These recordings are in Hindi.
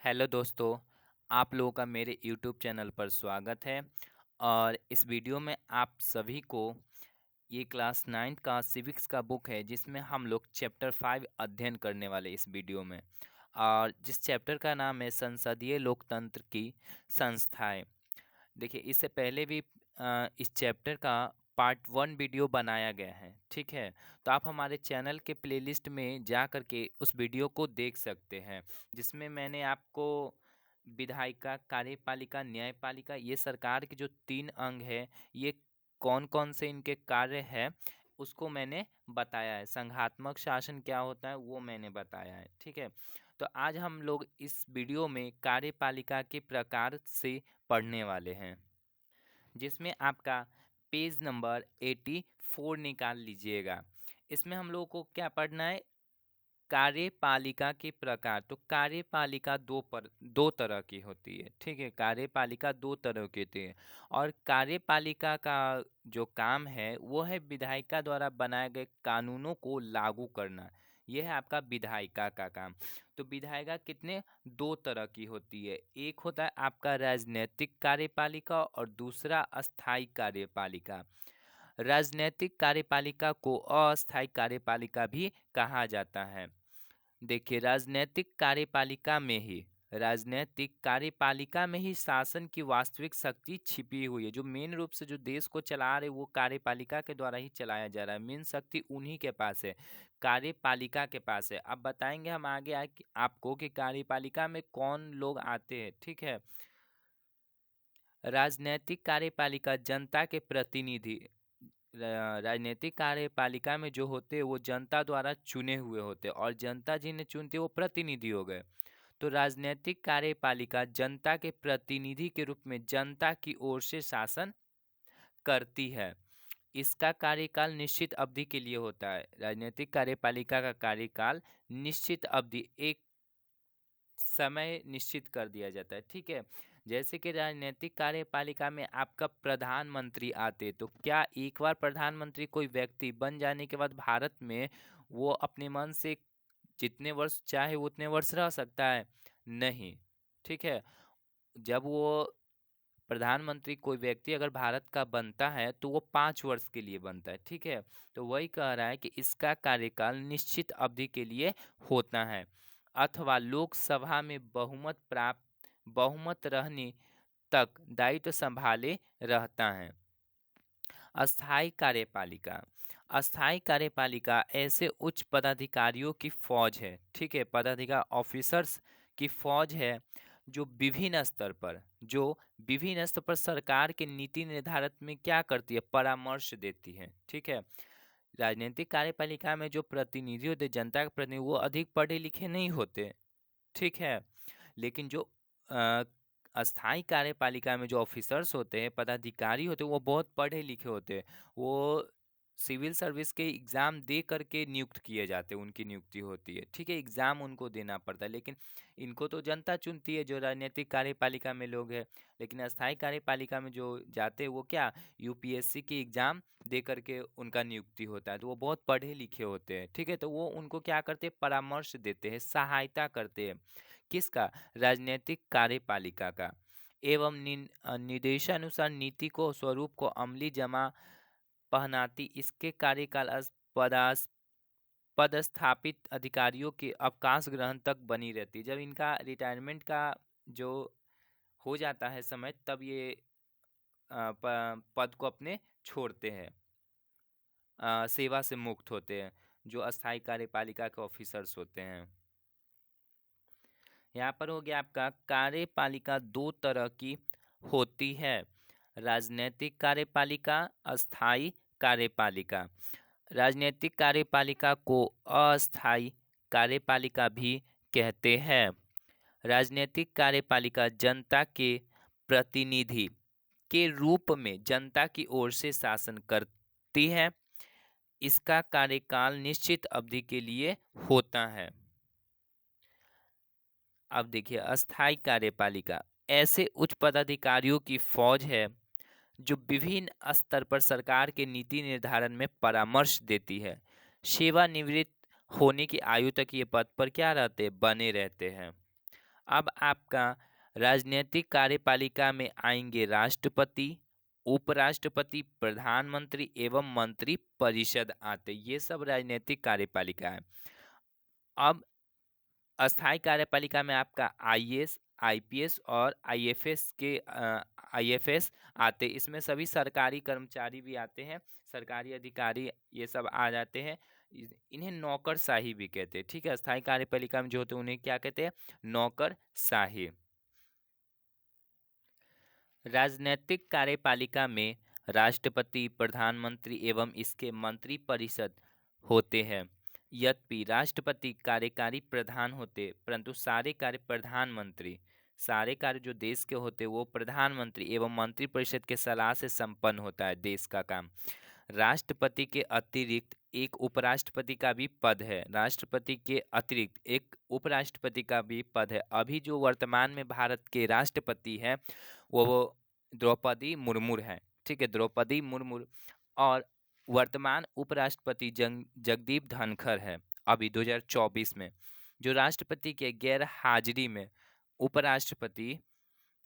हेलो दोस्तों, आप लोगों का मेरे यूट्यूब चैनल पर स्वागत है। और इस वीडियो में आप सभी को ये क्लास 9 का सिविक्स का बुक है जिसमें हम लोग चैप्टर 5 अध्ययन करने वाले इस वीडियो में। और जिस चैप्टर का नाम है संसदीय लोकतंत्र की संस्थाएं। देखिए, इससे पहले भी इस चैप्टर का पार्ट 1 वीडियो बनाया गया है, ठीक है। तो आप हमारे चैनल के प्लेलिस्ट में जा कर के उस वीडियो को देख सकते हैं, जिसमें मैंने आपको विधायिका, कार्यपालिका, न्यायपालिका, ये सरकार के जो 3 अंग है, ये कौन कौन से इनके कार्य है, उसको मैंने बताया है। संघात्मक शासन क्या होता है वो मैंने बताया है, ठीक है। तो आज हम लोग इस वीडियो में कार्यपालिका के प्रकार से पढ़ने वाले हैं, जिसमें आपका पेज नंबर 84 निकाल लीजिएगा। इसमें हम लोगों को क्या पढ़ना है? कार्यपालिका के प्रकार। तो कार्यपालिका दो तरह की होती है, ठीक है। कार्यपालिका दो तरह की होती है, और कार्यपालिका का जो काम है वो है विधायिका द्वारा बनाए गए कानूनों को लागू करना। यह है आपका विधायिका का काम। तो विधायिका कितने दो तरह की होती है। एक होता है आपका राजनीतिक कार्यपालिका और दूसरा अस्थाई कार्यपालिका। राजनीतिक कार्यपालिका को अस्थायी कार्यपालिका भी कहा जाता है। देखिए, राजनीतिक कार्यपालिका में ही शासन की वास्तविक शक्ति छिपी हुई है। जो मेन रूप से जो देश को चला रहे वो कार्यपालिका के द्वारा ही चलाया जा रहा है। मेन शक्ति उन्हीं के पास है, कार्यपालिका के पास है। अब बताएंगे हम आगे आपको कि कार्यपालिका में कौन लोग आते हैं, ठीक है। राजनीतिक कार्यपालिका जनता के प्रतिनिधि। राजनीतिक कार्यपालिका में जो होते हैं वो जनता द्वारा चुने हुए होते हैं, और जनता जिन्हें चुनती है वो प्रतिनिधि हो गए। तो राजनीतिक कार्यपालिका जनता के प्रतिनिधि के रूप में जनता की ओर से शासन करती है। इसका कार्यकाल निश्चित अवधि के लिए होता है। राजनीतिक कार्यपालिका का कार्यकाल निश्चित अवधि, एक समय निश्चित कर दिया जाता है, ठीक है। जैसे कि राजनीतिक कार्यपालिका में आपका प्रधानमंत्री आते, तो क्या एक बार प्रधानमंत्री कोई व्यक्ति बन जाने के बाद भारत में वो अपने मन से जितने वर्ष चाहे वो उतने वर्ष रह सकता है? नहीं, ठीक है। जब वो प्रधानमंत्री कोई व्यक्ति अगर भारत का बनता है तो वो 5 वर्ष के लिए बनता है, ठीक है। तो वही कह रहा है कि इसका कार्यकाल निश्चित अवधि के लिए होता है, अथवा लोकसभा में बहुमत रहने तक दायित्व संभाले रहता है। अस्थाई कार्यपालिका। अस्थाई कार्यपालिका ऐसे उच्च पदाधिकारियों की फौज है, ठीक है। पदाधिकारी, ऑफिसर्स की फौज है जो विभिन्न स्तर पर सरकार के नीति निर्धारण में क्या करती है? परामर्श देती है, ठीक है। राजनीतिक कार्यपालिका में जो प्रतिनिधि होते, जनता के प्रतिनिधि, वो अधिक पढ़े लिखे नहीं होते, ठीक है। लेकिन जो अ, अस्थाई कार्यपालिका में जो ऑफिसर्स होते हैं, पदाधिकारी होते हैं, वो बहुत पढ़े लिखे होते हैं। वो सिविल सर्विस के एग्ज़ाम दे करके नियुक्त किए जाते हैं, उनकी नियुक्ति होती है, ठीक है। एग्ज़ाम उनको देना पड़ता है, लेकिन इनको तो जनता चुनती है जो राजनीतिक कार्यपालिका में लोग हैं। लेकिन अस्थाई कार्यपालिका में जो जाते हैं वो क्या, यूपीएससी की एग्ज़ाम दे करके उनका नियुक्ति होता है। तो वो बहुत पढ़े लिखे होते हैं, ठीक है। तो वो उनको क्या करते हैं? परामर्श देते हैं, सहायता करते हैं। किसका? राजनीतिक कार्यपालिका का। एवं निर्देशानुसार नीति को, स्वरूप को अमली जमा पहनाती। इसके कार्यकाल पदस्थापित अधिकारियों के अवकाश ग्रहण तक बनी रहती है। जब इनका रिटायरमेंट का जो हो जाता है समय, तब ये पद को अपने छोड़ते हैं, सेवा से मुक्त होते हैं, जो अस्थाई कार्यपालिका के ऑफिसर्स होते हैं। यहाँ पर हो गया आपका कार्यपालिका दो तरह की होती है, राजनीतिक कार्यपालिका, अस्थाई कार्यपालिका। राजनीतिक कार्यपालिका को अस्थाई कार्यपालिका भी कहते हैं। राजनीतिक कार्यपालिका जनता के प्रतिनिधि के रूप में जनता की ओर से शासन करती है। इसका कार्यकाल निश्चित अवधि के लिए होता है। अब देखिए, अस्थाई कार्यपालिका ऐसे उच्च पदाधिकारियों की फौज है जो विभिन्न स्तर पर सरकार के नीति निर्धारण में परामर्श देती है। सेवानिवृत्त होने की आयु तक ये पद पर क्या रहते हैं? बने रहते हैं। अब आपका राजनीतिक कार्यपालिका में आएंगे राष्ट्रपति, उपराष्ट्रपति, प्रधानमंत्री एवं मंत्री परिषद आते, ये सब राजनीतिक कार्यपालिका है। अब अस्थायी कार्यपालिका में आपका आईएएस, आईपीएस और आईएफएस आते, इसमें सभी सरकारी कर्मचारी भी आते हैं, सरकारी अधिकारी ये सब आ जाते हैं। इन्हें नौकरशाही भी कहते हैं, ठीक है। अस्थायी कार्यपालिका में जो होते हैं उन्हें क्या कहते हैं, नौकरशाही। राजनीतिक कार्यपालिका में राष्ट्रपति, प्रधानमंत्री एवं इसके मंत्री परिषद होते हैं। यद्यपि राष्ट्रपति कार्यकारी प्रधान होते, परंतु सारे कार्य जो देश के होते वो प्रधानमंत्री एवं मंत्री परिषद के सलाह से संपन्न होता है देश का काम। राष्ट्रपति के अतिरिक्त एक उपराष्ट्रपति का भी पद है, राष्ट्रपति के अतिरिक्त एक उपराष्ट्रपति का भी पद है। अभी जो वर्तमान में भारत के राष्ट्रपति हैं वो द्रौपदी मुर्मू है, ठीक है, द्रौपदी मुर्मू। और वर्तमान उपराष्ट्रपति जगदीप धनखड़ है। अभी 2024 में जो राष्ट्रपति के गैर हाजिरी में उपराष्ट्रपति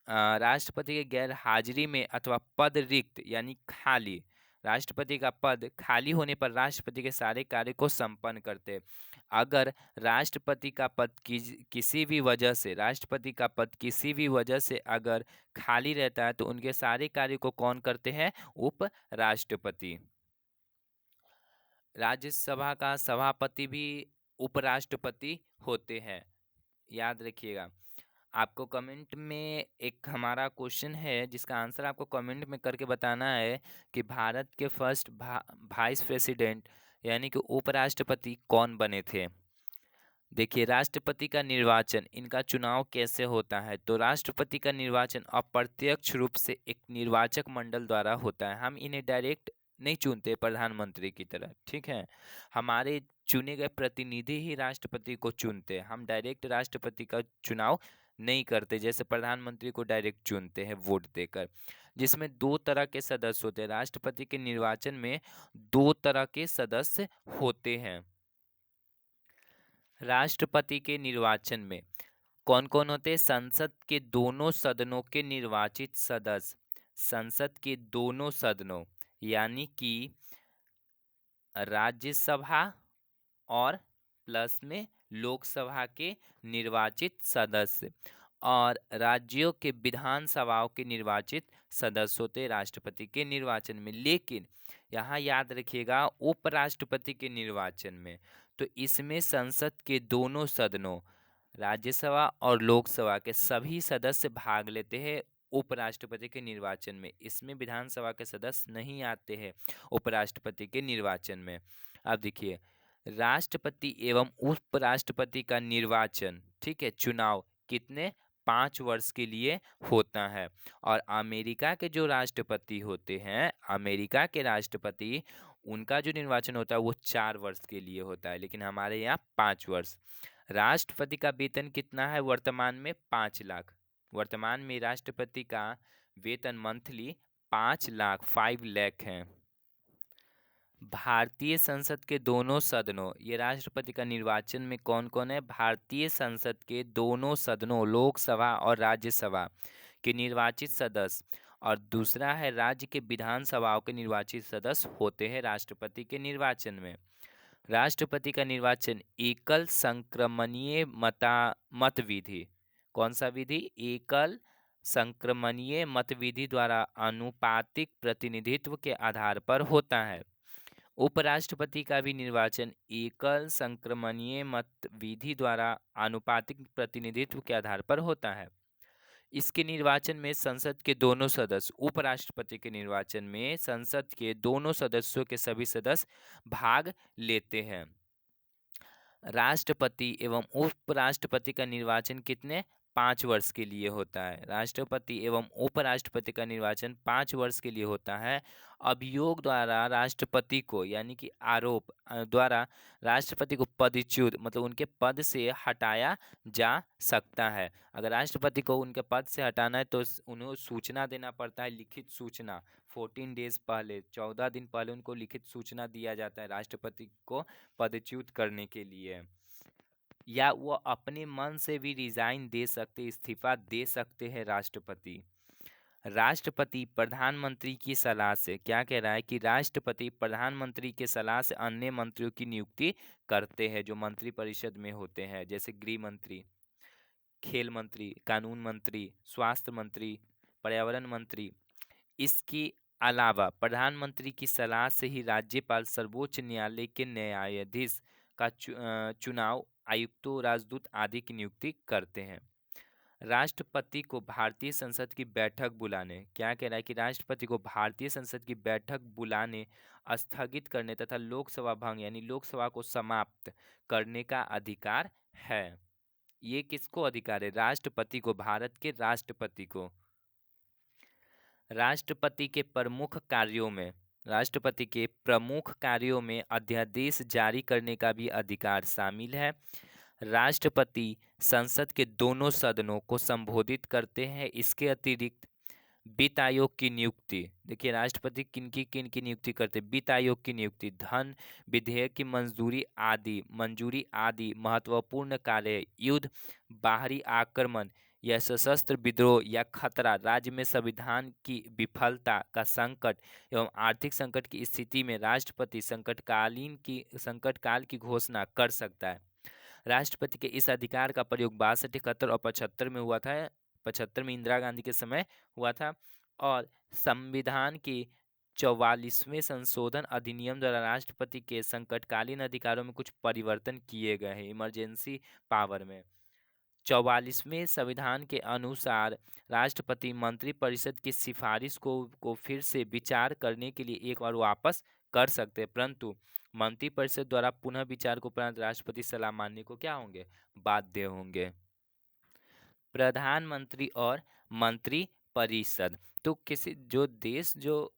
राष्ट्रपति के गैर हाजिरी में अथवा पद रिक्त यानी खाली, राष्ट्रपति का पद खाली होने पर राष्ट्रपति के सारे कार्य को संपन्न करते। अगर राष्ट्रपति का पद किसी भी वजह से अगर खाली रहता है तो उनके सारे कार्य को कौन करते हैं, उपराष्ट्रपति। राज्यसभा का सभापति भी उपराष्ट्रपति होते हैं, याद रखिएगा। आपको कमेंट में एक हमारा क्वेश्चन है जिसका आंसर आपको कमेंट में करके बताना है कि भारत के फर्स्ट वाइस प्रेसिडेंट यानी कि उपराष्ट्रपति कौन बने थे। देखिए, राष्ट्रपति का निर्वाचन, इनका चुनाव कैसे होता है, तो राष्ट्रपति का निर्वाचन अप्रत्यक्ष रूप से एक निर्वाचक मंडल द्वारा होता है। हम इन्हें डायरेक्ट नहीं चुनते प्रधानमंत्री की तरह, ठीक है। हमारे चुने गए प्रतिनिधि ही राष्ट्रपति को चुनते हैं, हम डायरेक्ट राष्ट्रपति का चुनाव नहीं करते जैसे प्रधानमंत्री को डायरेक्ट चुनते हैं वोट देकर। जिसमें 2 तरह के सदस्य होते हैं, राष्ट्रपति के निर्वाचन में 2 तरह के सदस्य होते हैं। राष्ट्रपति के निर्वाचन में कौन कौन होते हैं, संसद के दोनों सदनों के निर्वाचित सदस्य, संसद के दोनों सदनों यानी कि राज्यसभा और प्लस में लोकसभा के निर्वाचित सदस्य, और राज्यों के विधानसभाओं के निर्वाचित सदस्य होते राष्ट्रपति के निर्वाचन में। लेकिन यहाँ याद रखिएगा उपराष्ट्रपति के निर्वाचन में, तो इसमें संसद के दोनों सदनों राज्यसभा और लोकसभा के सभी सदस्य भाग लेते हैं उपराष्ट्रपति के निर्वाचन में। इसमें विधानसभा के सदस्य नहीं आते हैं उपराष्ट्रपति के निर्वाचन में। अब देखिए, राष्ट्रपति एवं उपराष्ट्रपति का निर्वाचन, ठीक है, चुनाव कितने 5 वर्ष के लिए होता है। और अमेरिका के जो राष्ट्रपति होते हैं, अमेरिका के राष्ट्रपति, उनका जो निर्वाचन होता है वो 4 वर्ष के लिए होता है, लेकिन हमारे यहाँ 5 वर्ष। राष्ट्रपति का वेतन कितना है वर्तमान में, 5 लाख। वर्तमान में राष्ट्रपति का वेतन मंथली 5 लाख है। भारतीय संसद के दोनों सदनों, ये राष्ट्रपति का निर्वाचन में कौन कौन है, भारतीय संसद के दोनों सदनों लोकसभा और राज्यसभा के निर्वाचित सदस्य, और दूसरा है राज्य के विधानसभाओं के निर्वाचित सदस्य होते हैं राष्ट्रपति के निर्वाचन में। राष्ट्रपति का निर्वाचन एकल संक्रमणीय मत विधि, कौन सा विधि, एकल संक्रमणीय मत विधि द्वारा आनुपातिक प्रतिनिधित्व के आधार पर होता है। उपराष्ट्रपति का भी निर्वाचन एकल संक्रमणीय मत विधि द्वारा आनुपातिक प्रतिनिधित्व के आधार पर होता है। इसके निर्वाचन में संसद के दोनों सदस्य, उपराष्ट्रपति के निर्वाचन में संसद के दोनों सदस्यों के सभी सदस्य भाग लेते हैं। राष्ट्रपति एवं उपराष्ट्रपति का निर्वाचन कितने 5 वर्ष के लिए होता है। राष्ट्रपति एवं उपराष्ट्रपति का निर्वाचन 5 वर्ष के लिए होता है। अभियोग द्वारा राष्ट्रपति को यानी कि आरोप द्वारा राष्ट्रपति को पदच्युत मतलब उनके पद से हटाया जा सकता है। अगर राष्ट्रपति को उनके पद से हटाना है तो उन्हें सूचना देना पड़ता है, लिखित सूचना 14 डेज पहले, 14 दिन पहले उनको लिखित सूचना दिया जाता है राष्ट्रपति को पदच्युत करने के लिए। या वो अपने मन से भी रिजाइन दे सकते, इस्तीफा दे सकते हैं राष्ट्रपति। राष्ट्रपति प्रधानमंत्री की सलाह से, क्या कह रहा है कि राष्ट्रपति प्रधानमंत्री के सलाह से अन्य मंत्रियों की नियुक्ति करते हैं जो मंत्री परिषद में होते हैं, जैसे गृह मंत्री, खेल मंत्री, कानून मंत्री, स्वास्थ्य मंत्री, पर्यावरण मंत्री। इसके अलावा प्रधानमंत्री की सलाह से ही राज्यपाल सर्वोच्च न्यायालय के न्यायाधीश का चुनाव, आयुक्तों, राजदूत आदि की नियुक्ति करते हैं। राष्ट्रपति को भारतीय संसद की बैठक बुलाने, क्या कह रहा है कि राष्ट्रपति को भारतीय संसद की बैठक बुलाने, स्थगित करने तथा लोकसभा भंग यानी लोकसभा को समाप्त करने का अधिकार है। ये किसको अधिकार है? राष्ट्रपति को, भारत के राष्ट्रपति को। राष्ट्रपति के प्रमुख कार्यों में अध्यादेश जारी करने का भी अधिकार शामिल है। राष्ट्रपति संसद के दोनों सदनों को संबोधित करते हैं। इसके अतिरिक्त वित्त आयोग की नियुक्ति, देखिए राष्ट्रपति किनकी नियुक्ति करते हैं? वित्त आयोग की नियुक्ति, धन विधेयक की मंजूरी आदि महत्वपूर्ण कार्य, युद्ध, बाहरी आक्रमण या सशस्त्र विद्रोह या खतरा, राज्य में संविधान की विफलता का संकट एवं आर्थिक संकट की स्थिति में राष्ट्रपति संकटकाल की घोषणा कर सकता है। राष्ट्रपति के इस अधिकार का प्रयोग 62, 71 और 75 में हुआ था। 75 में इंदिरा गांधी के समय हुआ था। और संविधान के 44वें संशोधन अधिनियम द्वारा राष्ट्रपति के संकटकालीन अधिकारों में कुछ परिवर्तन किए गए हैं। इमरजेंसी पावर में 44वें संविधान के अनुसार राष्ट्रपति मंत्रिपरिषद की सिफारिश को फिर से विचार करने के लिए एक बार वापस कर सकते हैं, परंतु मंत्रिपरिषद द्वारा पुनः विचार के उपरांत राष्ट्रपति सलाह मानने को क्या होंगे? बाध्य होंगे। प्रधानमंत्री और मंत्रिपरिषद, तो किसी जो देश जो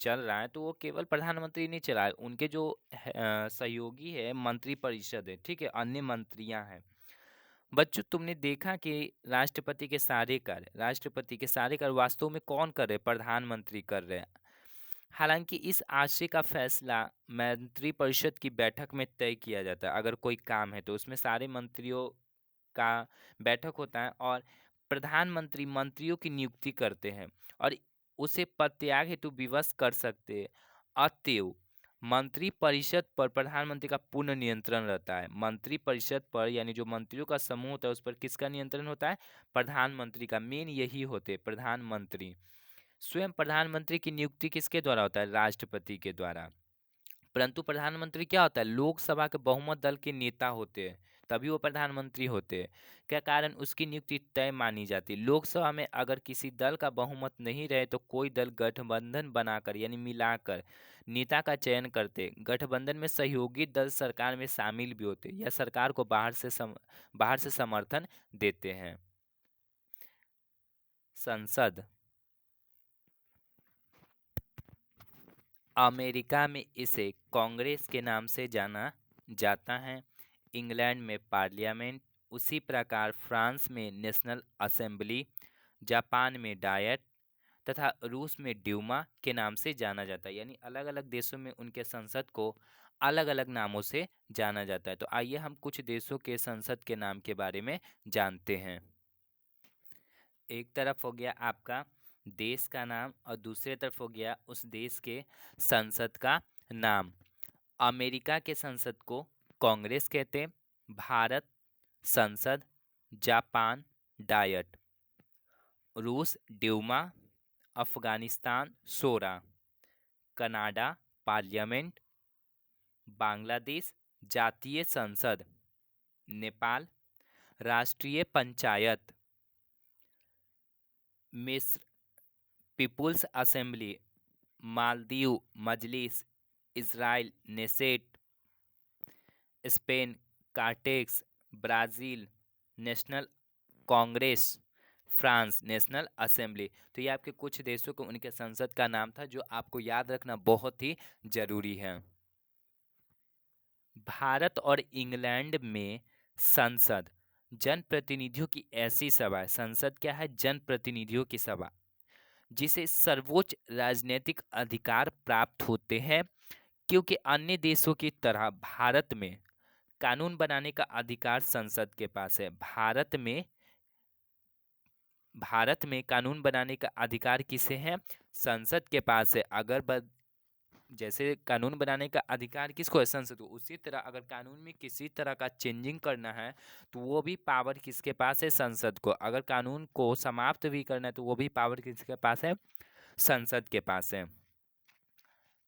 चल रहा है तो वो केवल प्रधानमंत्री नहीं चला है, उनके जो सहयोगी है मंत्रिपरिषद है, ठीक है, अन्य मंत्रियां हैं। बच्चों तुमने देखा कि राष्ट्रपति के सारे कार्य वास्तव में कौन कर रहे हैं? प्रधानमंत्री कर रहे हैं। हालांकि इस आशय का फैसला मंत्रिपरिषद की बैठक में तय किया जाता है। अगर कोई काम है तो उसमें सारे मंत्रियों का बैठक होता है और प्रधानमंत्री मंत्रियों की नियुक्ति करते हैं और उसे पद त्याग हेतु विवश कर सकते हैं। अतएव मंत्रिपरिषद पर प्रधानमंत्री का पूर्ण नियंत्रण रहता है। मंत्रिपरिषद पर यानी जो मंत्रियों का समूह होता है उस पर किसका नियंत्रण होता है? प्रधानमंत्री का। मेन यही होते हैं प्रधानमंत्री। स्वयं प्रधानमंत्री की नियुक्ति किसके द्वारा होता है? राष्ट्रपति के द्वारा। परंतु प्रधानमंत्री क्या होता है? लोकसभा के बहुमत दल के नेता होते हैं, तभी वो प्रधानमंत्री होते हैं। क्या कारण? उसकी नियुक्ति तय मानी जाती है। लोकसभा में अगर किसी दल का बहुमत नहीं रहे तो कोई दल गठबंधन बनाकर यानी मिलाकर नेता का चयन करते। गठबंधन में सहयोगी दल सरकार में शामिल भी होते या सरकार को बाहर से समर्थन देते हैं। संसद, अमेरिका में इसे कांग्रेस के नाम से जाना जाता है, इंग्लैंड में पार्लियामेंट, उसी प्रकार फ्रांस में नेशनल असेंबली, जापान में डायट तथा रूस में ड्यूमा के नाम से जाना जाता है। यानी अलग अलग देशों में उनके संसद को अलग अलग नामों से जाना जाता है। तो आइए हम कुछ देशों के संसद के नाम के बारे में जानते हैं। एक तरफ हो गया आपका देश का नाम और दूसरे तरफ हो गया उस देश के संसद का नाम। अमेरिका के संसद को कांग्रेस कहते हैं, भारत संसद, जापान डायट, रूस Duma, Afghanistan Shura, Canada parliament, Bangladesh Jatiya Sangsad, Nepal Rashtriya Panchayat, मिस्र people's assembly, Maldives Majlis, Israel Knesset, Spain Cortes, Brazil national congress, France national assembly. तो ये आपके कुछ देशों को उनके संसद का नाम था जो आपको याद रखना बहुत ही जरूरी है। भारत और इंग्लैंड में संसद जनप्रतिनिधियों की ऐसी सभा है। संसद क्या है? जनप्रतिनिधियों की सभा, जिसे सर्वोच्च राजनीतिक अधिकार प्राप्त होते हैं, क्योंकि अन्य देशों की तरह भारत में कानून बनाने का अधिकार संसद के पास है। भारत में कानून बनाने का अधिकार किसे है? संसद के पास है। जैसे कानून बनाने का अधिकार किसको है? संसद को। उसी तरह अगर कानून में किसी तरह का चेंजिंग करना है तो वो भी पावर किसके पास है? संसद को। अगर कानून को समाप्त भी करना है तो वो भी पावर किसके पास है? संसद के पास है।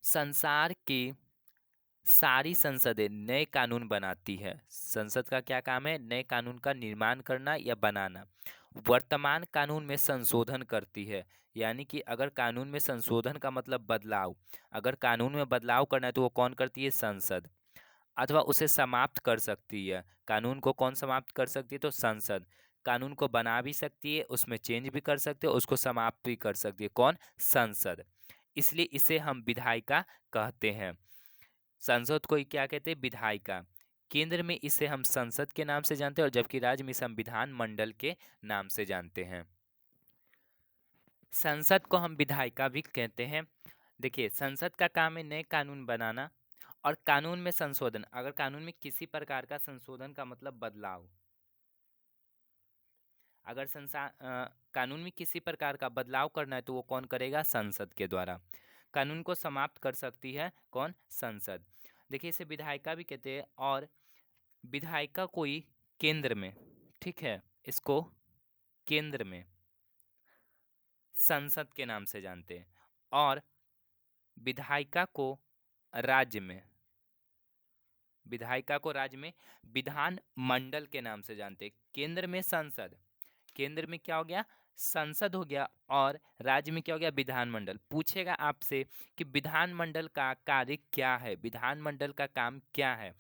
संसार की सारी संसदें नए कानून बनाती है। संसद का क्या काम है? नए कानून का निर्माण करना या बनाना। वर्तमान कानून में संशोधन करती है। यानी कि अगर कानून में संशोधन का मतलब बदलाव, अगर कानून में बदलाव करना है तो वो कौन करती है? संसद। अथवा उसे समाप्त कर सकती है। कानून को कौन समाप्त कर सकती है? तो संसद। कानून को बना भी सकती है, उसमें चेंज भी कर सकती है, उसको समाप्त भी कर सकती है। कौन? संसद। इसलिए इसे हम विधायिका कहते हैं। संसद को ही क्या कहते हैं? विधायिका। केंद्र में इसे हम संसद के नाम से जानते हैं और जबकि राज्य में इसे हम विधान मंडल के नाम से जानते हैं। संसद को हम विधायिका भी कहते हैं। देखिए, संसद का काम है नए कानून बनाना और कानून में संशोधन। अगर कानून में किसी प्रकार का संशोधन का मतलब बदलाव, अगर कानून में किसी प्रकार का बदलाव करना है तो वो कौन करेगा? संसद के द्वारा। कानून को समाप्त कर सकती है कौन? संसद। देखिए, इसे विधायिका भी कहते हैं और विधायिका को ही केंद्र में, ठीक है, इसको केंद्र में संसद के नाम से जानते हैं और विधायिका को राज्य में, विधायिका को राज्य में विधान मंडल के नाम से जानते हैं। केंद्र में संसद, केंद्र में क्या हो गया? संसद हो गया और राज्य में क्या हो गया? विधानमंडल। पूछेगा आपसे कि विधानमंडल का कार्य क्या है, विधानमंडल का काम क्या है?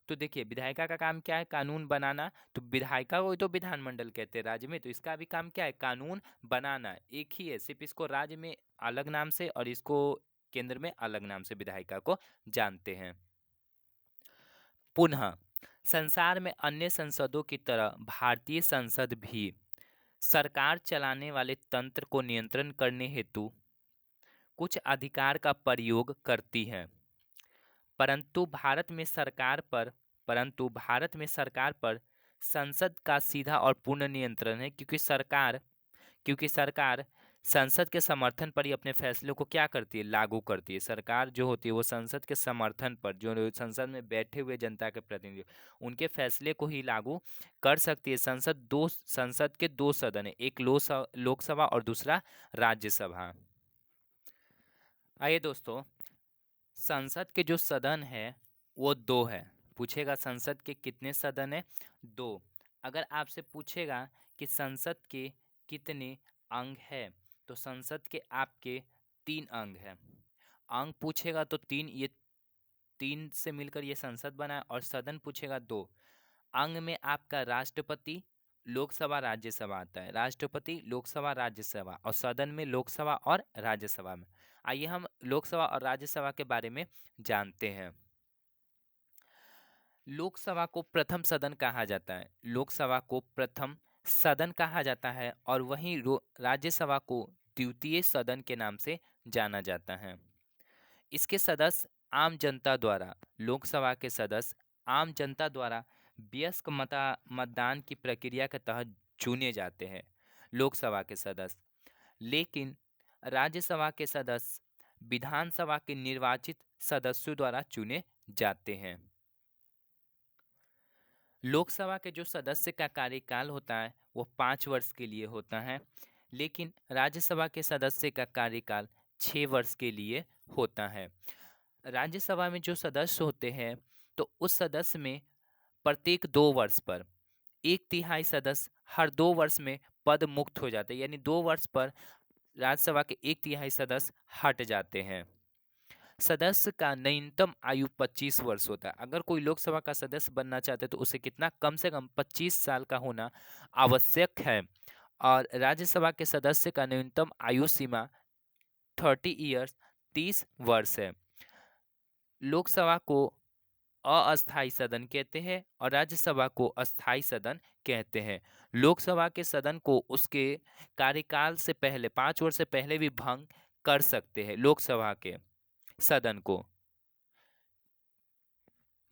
तो देखिए, विधायिका का काम क्या है? कानून बनाना। तो विधायिका को तो विधानमंडल कहते हैं राज्य में, तो इसका भी काम क्या है? कानून बनाना। एक ही है, सिर्फ इसको राज्य में अलग नाम से और इसको केंद्र में अलग नाम से विधायिका को जानते हैं। पुनः संसार में अन्य संसदों की तरह भारतीय संसद भी सरकार चलाने वाले तंत्र को नियंत्रण करने हेतु कुछ अधिकार का प्रयोग करती है। परंतु भारत में सरकार पर संसद का सीधा और पूर्ण नियंत्रण है, क्योंकि सरकार संसद के समर्थन पर ही अपने फैसलों को क्या करती है? लागू करती है। सरकार जो होती है वो संसद के समर्थन पर, जो संसद में बैठे हुए जनता के प्रतिनिधि, उनके फैसले को ही लागू कर सकती है। संसद के दो सदन है, एक लोकसभा और दूसरा राज्यसभा। आइए दोस्तों, संसद के जो सदन है वो दो है। पूछेगा संसद के कितने सदन है? दो। अगर आपसे पूछेगा कि संसद के कितने अंग है तो संसद के आपके 3 अंग हैं। अंग पूछेगा तो 3, ये 3 से मिलकर ये संसद बना है। और सदन पूछेगा 2। अंग में आपका राष्ट्रपति, लोकसभा, राज्यसभा आता है। राष्ट्रपति, लोकसभा, राज्यसभा, और सदन में लोकसभा और राज्यसभा में। आइए हम लोकसभा और राज्यसभा के बारे में जानते हैं। लोकसभा को प्रथम सदन कहा जाता है, लोकसभा को प्रथम सदन कहा जाता है और वहीं राज्यसभा को द्वितीय सदन के नाम से जाना जाता है। इसके सदस्य आम जनता द्वारा, लोकसभा के सदस्य आम जनता द्वारा वयस्क मतदान की प्रक्रिया के तहत चुने जाते हैं, लोकसभा के सदस्य। लेकिन राज्यसभा के सदस्य विधानसभा के निर्वाचित सदस्यों द्वारा चुने जाते हैं। लोकसभा के जो सदस्य का कार्यकाल होता है वो 5 वर्ष के लिए होता है, लेकिन राज्यसभा के सदस्य का कार्यकाल 6 वर्ष के लिए होता है। राज्यसभा में जो सदस्य होते हैं तो उस सदस्य में प्रत्येक 2 वर्ष पर 1/3 सदस्य हर 2 वर्ष में पद मुक्त हो जाते हैं, यानी 2 वर्ष पर राज्यसभा के 1/3 सदस्य हट जाते हैं। सदस्य का न्यूनतम आयु 25 वर्ष होता है। अगर कोई लोकसभा का सदस्य बनना चाहते हैं तो उसे कितना? कम से कम 25 साल का होना आवश्यक है। और राज्यसभा के सदस्य का न्यूनतम आयु सीमा 30 ईयर्स, 30 वर्ष है। लोकसभा को अस्थायी सदन कहते हैं और राज्यसभा को अस्थायी सदन कहते हैं। लोकसभा के सदन को उसके कार्यकाल से पहले 5 वर्ष से पहले भी भंग कर सकते हैं, लोकसभा के सदन को।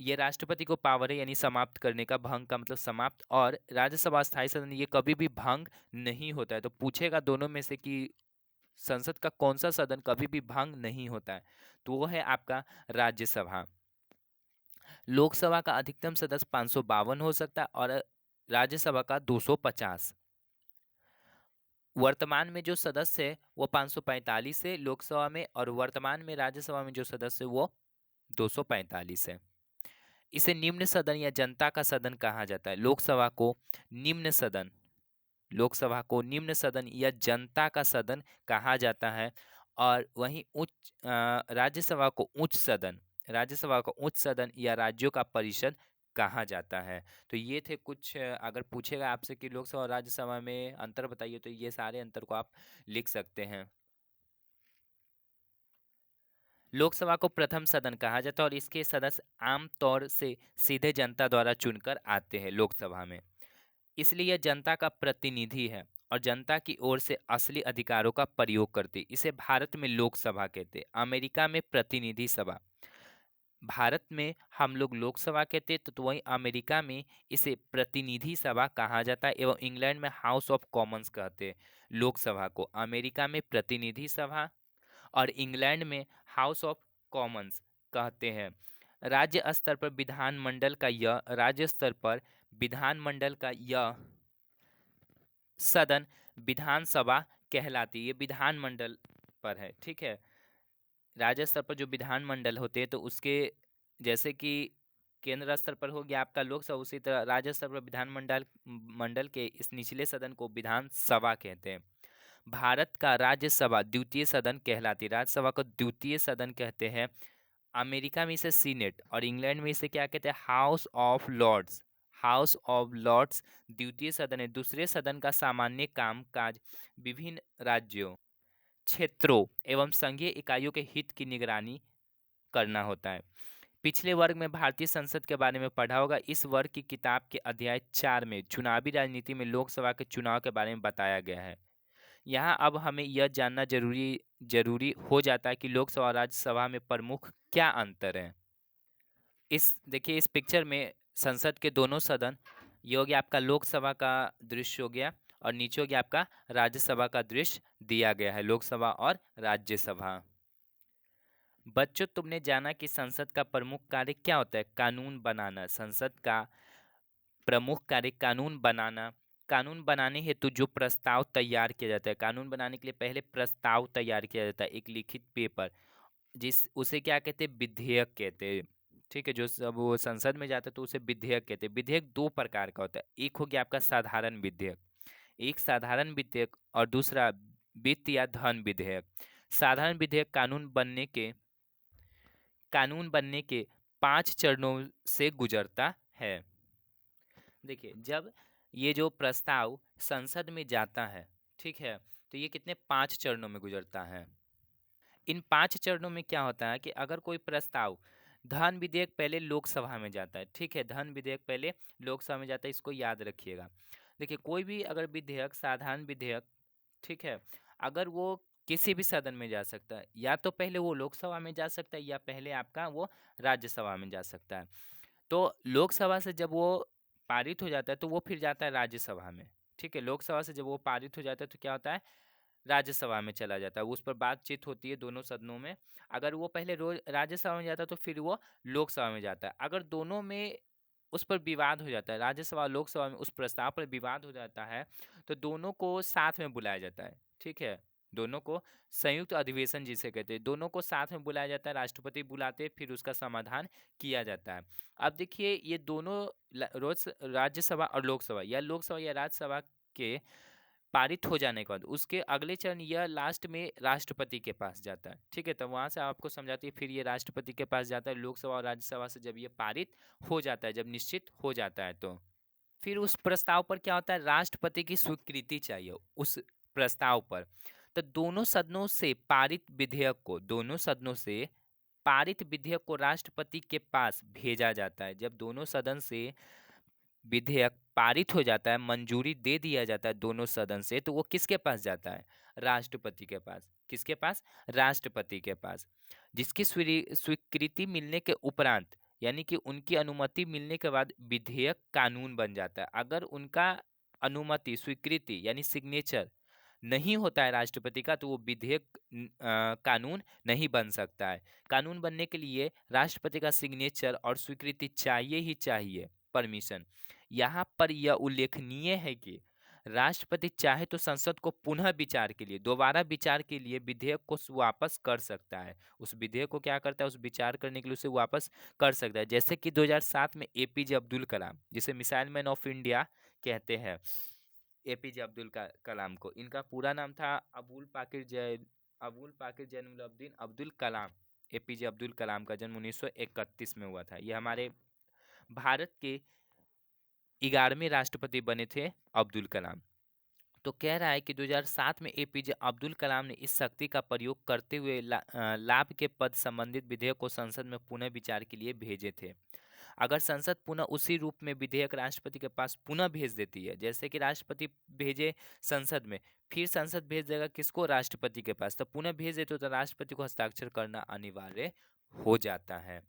ये राष्ट्रपति को पावर है, यानी समाप्त करने का, भंग का मतलब समाप्त, और राज्यसभा स्थायी सदन ये कभी भी भंग नहीं होता है। तो पूछेगा दोनों में से कि संसद का कौन सा सदन कभी भी भंग नहीं होता है, तो वो है आपका राज्यसभा। लोकसभा का अधिकतम सदस्य 552 हो सकता है और राज्यसभा का 250। वर्तमान में जो सदस्य है वो 545 है लोकसभा में, और वर्तमान में राज्यसभा में जो सदस्य है वो 245 है। इसे निम्न सदन या जनता का सदन कहा जाता है। निम्न सदन लोकसभा को निम्न सदन या जनता का सदन कहा जाता है, और वहीं राज्यसभा को उच्च सदन या राज्यों का परिषद कहा जाता है। तो ये थे कुछ, अगर पूछेगा आपसे कि लोकसभा और राज्यसभा में अंतर बताइए, तो ये सारे अंतर को आप लिख सकते हैं। लोकसभा को प्रथम सदन कहा जाता है और इसके सदस्य आमतौर से सीधे जनता द्वारा चुनकर आते हैं लोकसभा में, इसलिए यह जनता का प्रतिनिधि है और जनता की ओर से असली अधिकारों का प्रयोग करती है। इसे भारत में लोकसभा कहते हैं, अमेरिका में प्रतिनिधि सभा। भारत में हम लोग लोकसभा कहते हैं, तो वहीं अमेरिका में इसे प्रतिनिधि सभा कहा जाता है, एवं इंग्लैंड में हाउस ऑफ कॉमन्स कहते हैं लोकसभा को। अमेरिका में प्रतिनिधि सभा और इंग्लैंड में हाउस ऑफ कॉमन्स कहते हैं। राज्य स्तर पर विधानमंडल का यह सदन विधानसभा कहलाती है। ये विधानमंडल पर है, ठीक है। राज्य स्तर पर जो विधानमंडल होते हैं, तो उसके जैसे कि केंद्र स्तर पर हो गया आपका लोकसभा, उसी तरह राज्य स्तर पर विधानमंडल मंडल के इस निचले सदन को विधानसभा कहते हैं। भारत का राज्यसभा द्वितीय सदन कहलाती है, राज्यसभा को द्वितीय सदन कहते हैं। अमेरिका में इसे सीनेट और इंग्लैंड में इसे क्या कहते हैं, हाउस ऑफ लॉर्ड्स द्वितीय सदन है। दूसरे सदन का सामान्य कामकाज विभिन्न राज्यों, क्षेत्रों एवं संघीय इकाइयों के हित की निगरानी करना होता है। पिछले वर्ग में भारतीय संसद के बारे में पढ़ा होगा। इस वर्ग की किताब के अध्याय 4 में चुनावी राजनीति में लोकसभा के चुनाव के बारे में बताया गया है। यहाँ अब हमें यह जानना जरूरी हो जाता है कि लोकसभा और राज्यसभा में प्रमुख क्या अंतर है। देखिए इस पिक्चर में संसद के दोनों सदन, ये हो गया आपका लोकसभा का दृश्य हो गया, और नीचे हो गया आपका राज्यसभा का दृश्य दिया गया है, लोकसभा और राज्यसभा। बच्चों, तुमने जाना कि संसद का प्रमुख कार्य क्या होता है? कानून बनाना। संसद का प्रमुख कार्य कानून बनाना। कानून बनाने हेतु जो प्रस्ताव तैयार किया जाता है, कानून बनाने के लिए पहले प्रस्ताव तैयार किया जाता है, एक लिखित पेपर, उसे क्या कहते हैं, विधेयक कहते हैं। ठीक है, जो सब वो संसद में जाता है तो उसे विधेयक कहते हैं। विधेयक दो प्रकार का होता है, एक हो गया आपका साधारण विधेयक, और दूसरा वित्त या धन विधेयक। साधारण विधेयक कानून बनने के 5 चरणों से गुजरता है। देखिए जब ये जो प्रस्ताव संसद में जाता है, ठीक है, तो ये कितने 5 चरणों में गुजरता है। इन 5 चरणों में क्या होता है कि अगर कोई प्रस्ताव, धन विधेयक पहले लोकसभा में जाता है, ठीक है, धन विधेयक पहले लोकसभा में जाता है, इसको याद रखिएगा। देखिए कोई भी अगर विधेयक, साधारण विधेयक, ठीक है, अगर वो किसी भी सदन में जा सकता है, या तो पहले वो लोकसभा में जा सकता है या पहले आपका वो राज्यसभा में जा सकता है। तो लोकसभा से जब वो पारित हो जाता है तो वो फिर जाता है राज्यसभा में, ठीक है। लोकसभा से जब वो पारित हो जाता है तो क्या होता है, राज्यसभा में चला जाता है, उस पर बातचीत होती है दोनों सदनों में। अगर वो पहले रोज राज्यसभा में जाता है तो फिर वो लोकसभा में जाता है। अगर दोनों में उस पर विवाद हो जाता है, राज्यसभा और लोकसभा में उस प्रस्ताव पर विवाद हो जाता है, तो दोनों को साथ में बुलाया जाता है, ठीक है। दोनों को संयुक्त अधिवेशन जिसे कहते हैं, दोनों को साथ में बुलाया जाता है, राष्ट्रपति बुलाते हैं, फिर उसका समाधान किया जाता है। अब देखिए ये दोनों रोज राज्यसभा और लोकसभा, या लोकसभा या राज्यसभा के पारित हो जाने के बाद उसके अगले चरण यह लास्ट में राष्ट्रपति के पास जाता है, ठीक है। तो वहां से आपको समझाती है, फिर ये राष्ट्रपति के पास जाता है। लोकसभा और राज्यसभा से जब ये पारित हो जाता है, जब निश्चित हो जाता है, तो फिर उस प्रस्ताव पर क्या होता है, राष्ट्रपति की स्वीकृति चाहिए उस प्रस्ताव पर। तो दोनों सदनों से पारित विधेयक को राष्ट्रपति के पास भेजा जाता है। जब दोनों सदन से विधेयक पारित हो जाता है, मंजूरी दे दिया जाता है दोनों सदन से, तो वो किसके पास जाता है, राष्ट्रपति के पास। किसके पास, राष्ट्रपति के पास, जिसकी स्वीकृति मिलने के उपरांत यानी कि उनकी अनुमति मिलने के बाद विधेयक कानून बन जाता है। अगर उनका अनुमति, स्वीकृति यानी सिग्नेचर नहीं होता है राष्ट्रपति का, तो वो विधेयक कानून नहीं बन सकता है। कानून बनने के लिए राष्ट्रपति का सिग्नेचर और स्वीकृति चाहिए ही चाहिए, परमिशन। यहाँ पर यह उल्लेखनीय है कि राष्ट्रपति चाहे तो संसद को पुनः विचार के लिए, दोबारा विचार के लिए विधेयक को वापस कर सकता है। उस विधेयक को क्या करता है, उस विचार करने के लिए उसे वापस कर सकता है। जैसे कि 2007 में एपीजे अब्दुल कलाम, जिसे मिसाइल मैन ऑफ इंडिया कहते हैं, एपीजे अब्दुल कलाम को, इनका पूरा नाम था अबुल पाकिर जैनुलब्दीन अब्दुल कलाम। एपीजे अब्दुल कलाम का जन्म 1931 में हुआ था। ये हमारे भारत के 11वें राष्ट्रपति बने थे अब्दुल कलाम। तो कह रहा है कि 2007 में एपीजे अब्दुल कलाम ने इस शक्ति का प्रयोग करते हुए लाभ के पद संबंधित विधेयक को संसद में पुनः विचार के लिए भेजे थे। अगर संसद पुनः उसी रूप में विधेयक राष्ट्रपति के पास पुनः भेज देती है, जैसे कि राष्ट्रपति भेजे संसद में, फिर संसद भेज देगा किसको, राष्ट्रपति के पास, तो पुनः भेज देते तो राष्ट्रपति को हस्ताक्षर करना अनिवार्य हो जाता है।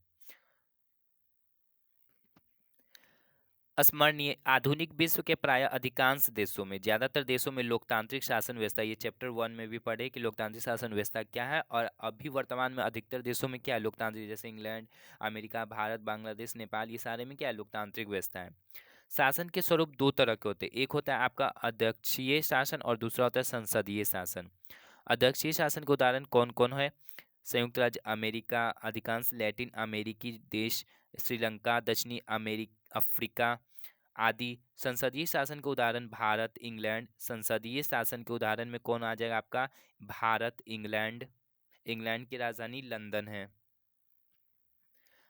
स्मरणीय, आधुनिक विश्व के प्राय अधिकांश देशों में, ज्यादातर देशों में लोकतांत्रिक शासन व्यवस्था, ये चैप्टर 1 में भी पढ़े कि लोकतांत्रिक शासन व्यवस्था क्या है, और अभी वर्तमान में अधिकतर देशों में क्या है लोकतांत्रिक, जैसे इंग्लैंड, अमेरिका, भारत, बांग्लादेश, नेपाल, ये सारे में क्या है लोकतांत्रिक व्यवस्था है। शासन के स्वरूप दो तरह के होते हैं, एक होता है आपका अध्यक्षीय शासन और दूसरा होता है संसदीय शासन। अध्यक्षीय शासन के उदाहरण कौन कौन है, संयुक्त राज्य अमेरिका, अधिकांश लैटिन अमेरिकी देश, श्रीलंका, दक्षिणी अफ्रीका आदि। संसदीय शासन के उदाहरण भारत, इंग्लैंड। संसदीय शासन के उदाहरण में कौन आ जाएगा आपका, भारत, इंग्लैंड। इंग्लैंड की राजधानी लंदन है।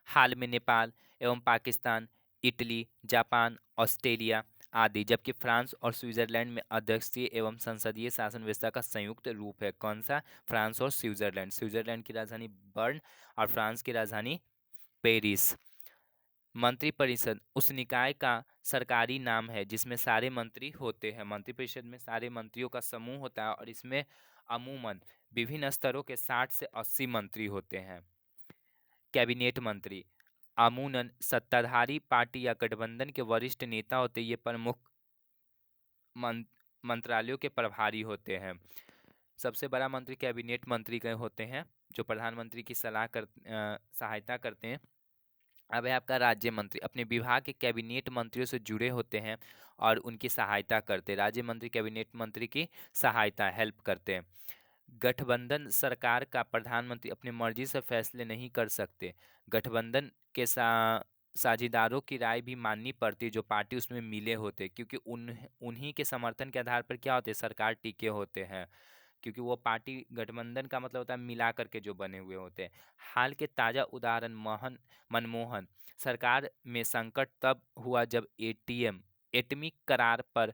हाल में नेपाल एवं पाकिस्तान, इटली, जापान, ऑस्ट्रेलिया आदि। जबकि फ्रांस और स्विट्जरलैंड में अध्यक्षीय एवं संसदीय शासन व्यवस्था का संयुक्त रूप है। कौन सा, फ्रांस और स्विट्जरलैंड। स्विट्जरलैंड की राजधानी बर्न और फ्रांस की राजधानी पेरिस। मंत्रिपरिषद उस निकाय का सरकारी नाम है जिसमें सारे मंत्री होते हैं। मंत्रिपरिषद में सारे मंत्रियों का समूह होता है और इसमें अमूमन विभिन्न स्तरों के 60 से 80 मंत्री होते हैं। कैबिनेट मंत्री अमूमन सत्ताधारी पार्टी या गठबंधन के वरिष्ठ नेता होते, ये प्रमुख मंत्रालयों के प्रभारी होते हैं। सबसे बड़ा मंत्री कैबिनेट मंत्री के होते हैं, जो प्रधानमंत्री की सहायता करते हैं। अब है आपका राज्य मंत्री, अपने विभाग के कैबिनेट मंत्रियों से जुड़े होते हैं और उनकी सहायता करते हैं। राज्य मंत्री कैबिनेट मंत्री की सहायता, हेल्प करते हैं। गठबंधन सरकार का प्रधानमंत्री अपनी मर्जी से फैसले नहीं कर सकते। गठबंधन के साझेदारों की राय भी माननी पड़ती है, जो पार्टी उसमें मिले होते, क्योंकि उन्हीं के समर्थन के आधार पर क्या होते हैं, सरकार टिके होते हैं, क्योंकि वो पार्टी, गठबंधन का मतलब होता है मिला करके जो बने हुए होते हैं। हाल के ताज़ा उदाहरण मनमोहन सरकार में संकट तब हुआ जब एटमी करार पर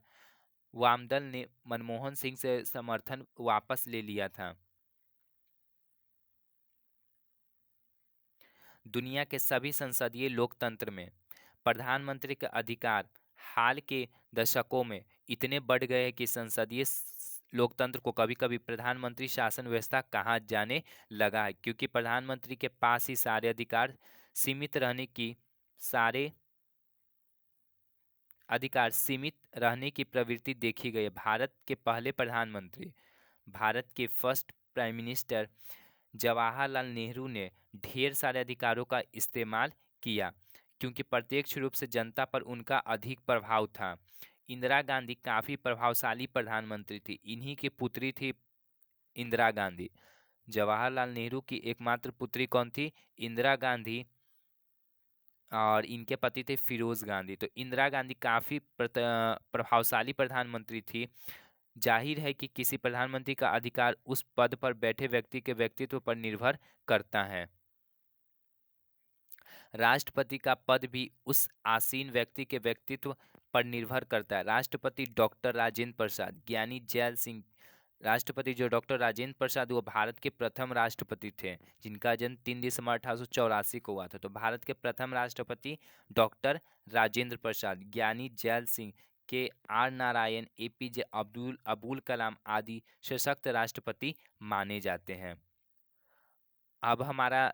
वामदल ने मनमोहन सिंह से समर्थन वापस ले लिया था। दुनिया के सभी संसदीय लोकतंत्र में प्रधानमंत्री के अधिकार हाल के दशकों में इतने बढ़ गए हैं कि संसदीय लोकतंत्र को कभी कभी प्रधानमंत्री शासन व्यवस्था कहा जाने लगा है, क्योंकि प्रधानमंत्री के पास ही सारे अधिकार सीमित रहने की प्रवृत्ति देखी गई है। भारत के पहले प्रधानमंत्री, भारत के first prime minister Jawaharlal Nehru ने ढेर सारे अधिकारों का इस्तेमाल किया, क्योंकि प्रत्यक्ष रूप से जनता पर उनका अधिक प्रभाव था। इंदिरा गांधी काफ़ी प्रभावशाली प्रधानमंत्री थी। इन्हीं की पुत्री थी इंदिरा गांधी। जवाहरलाल नेहरू की एकमात्र पुत्री कौन थी, इंदिरा गांधी, और इनके पति थे फिरोज गांधी। तो इंदिरा गांधी काफ़ी प्रभावशाली प्रधानमंत्री थी। जाहिर है कि किसी प्रधानमंत्री का अधिकार उस पद पर बैठे व्यक्ति के व्यक्तित्व पर निर्भर करता है। राष्ट्रपति का पद भी उस आसीन व्यक्ति के व्यक्तित्व पर निर्भर करता है। राष्ट्रपति डॉक्टर राजेंद्र प्रसाद, ज्ञानी जैल सिंह। राष्ट्रपति जो डॉक्टर राजेंद्र प्रसाद, वो भारत के प्रथम राष्ट्रपति थे, जिनका जन्म 3 दिसंबर 1884 को हुआ था। तो भारत के प्रथम राष्ट्रपति डॉक्टर राजेंद्र प्रसाद, ज्ञानी जैल सिंह, के आर नारायण, एपीजे अबुल कलाम आदि सशक्त राष्ट्रपति माने जाते हैं। अब हमारा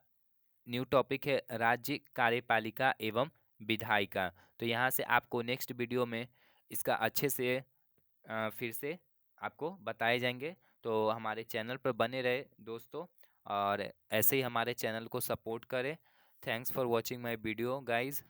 न्यू टॉपिक है राज्य कार्यपालिका एवं विधायिका। तो यहाँ से आपको नेक्स्ट वीडियो में इसका अच्छे से फिर से आपको बताए जाएंगे। तो हमारे चैनल पर बने रहे दोस्तों, और ऐसे ही हमारे चैनल को सपोर्ट करें। Thanks for watching my video guys.